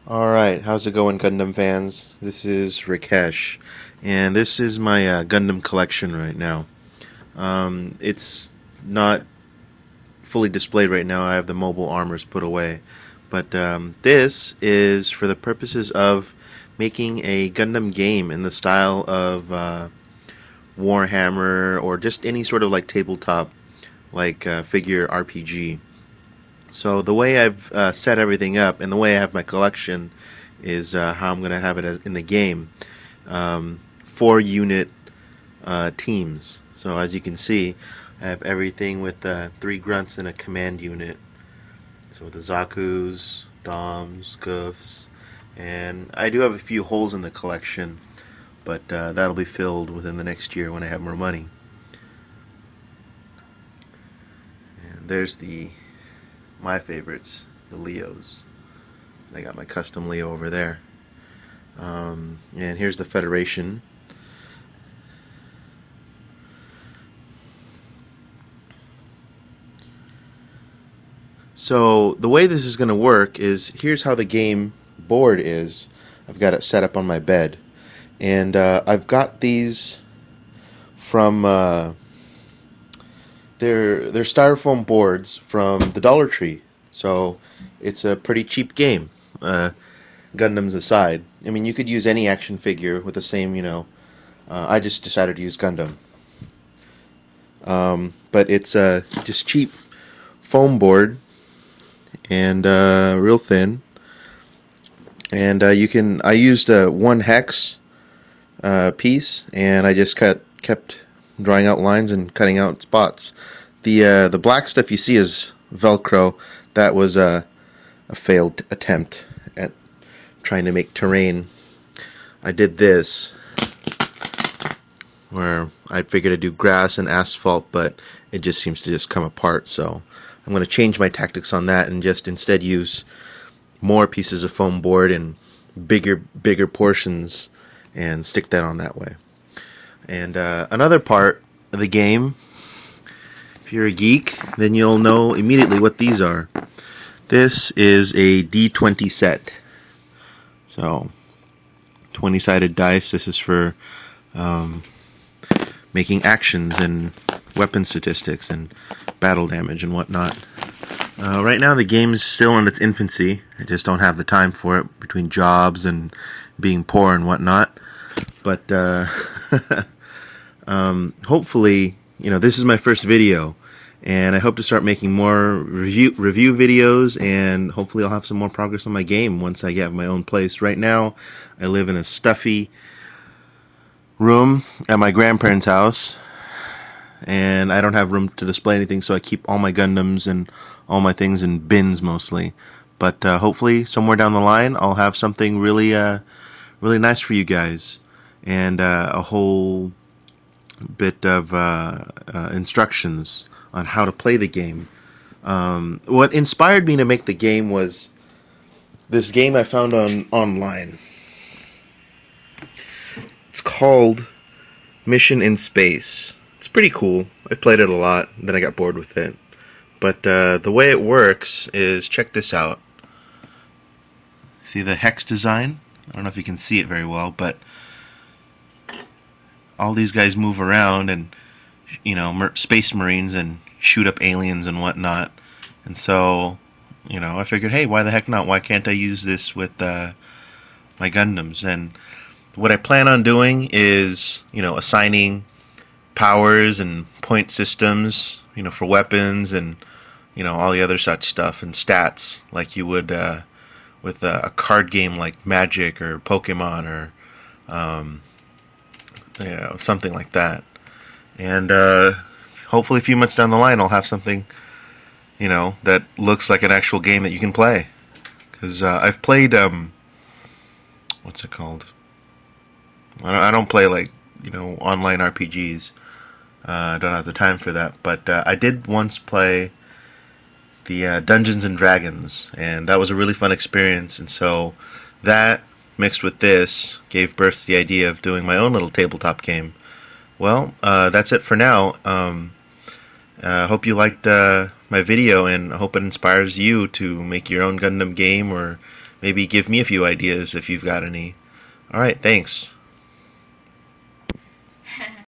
Alright, how's it going, Gundam fans? This is Rakesh, and this is my Gundam collection right now. It's not fully displayed right now, I have the mobile armors put away, but this is for the purposes of making a Gundam game in the style of Warhammer or just any sort of like tabletop figure RPG. So the way I've set everything up and the way I have my collection is how I'm going to have it in the game. 4 unit teams. So as you can see, I have everything with 3 grunts and a command unit. So the Zaku's, Doms, Goofs, and I do have a few holes in the collection, but that'll be filled within the next year when I have more money. And there's my favorites, the Leos. I got my custom Leo over there. And here's the Federation. So the way this is going to work is, here's how the game board is. I've got it set up on my bed, and I've got these from they're styrofoam boards from the Dollar Tree. So it's a pretty cheap game. Gundams aside, I mean, you could use any action figure with the same, I just decided to use Gundam. But it's just cheap foam board and real thin. And I used a 1 hex piece, and I just kept drawing out lines and cutting out spots. The black stuff you see is Velcro. That was a failed attempt at trying to make terrain. I did this where I figured I'd do grass and asphalt, but it just seems to just come apart. So I'm going to change my tactics on that and just instead use more pieces of foam board and bigger portions and stick that on that way. And another part of the game, if you're a geek, then you'll know immediately what these are. This is a D20 set. So 20-sided dice. This is for making actions and weapon statistics and battle damage and whatnot. Right now the game's still in its infancy. I just don't have the time for it between jobs and being poor and whatnot. But hopefully, this is my first video, and I hope to start making more review videos, and hopefully I'll have some more progress on my game once I get my own place. Right now, I live in a stuffy room at my grandparents' house, and I don't have room to display anything, so I keep all my Gundams and all my things in bins mostly. But hopefully, somewhere down the line, I'll have something really nice for you guys, and a whole bit of instructions on how to play the game. What inspired me to make the game was this game I found online. It's called Mission in Space. It's pretty cool. I played it a lot, then I got bored with it. But the way it works is, check this out. See the hex design? I don't know if you can see it very well, but all these guys move around and, space marines and shoot up aliens and whatnot. And so, I figured, hey, why the heck not? Why can't I use this with my Gundams? And what I plan on doing is, assigning powers and point systems, for weapons and, all the other such stuff, and stats like you would with a card game like Magic or Pokemon or something like that. And hopefully a few months down the line I'll have something, that looks like an actual game that you can play. Because I've played, what's it called? I don't play online RPGs. I don't have the time for that. But I did once play the Dungeons and Dragons, and that was a really fun experience. And so that, mixed with this, gave birth to the idea of doing my own little tabletop game. Well, that's it for now. Hope you liked my video, and I hope it inspires you to make your own Gundam game, or maybe give me a few ideas if you've got any. All right, thanks.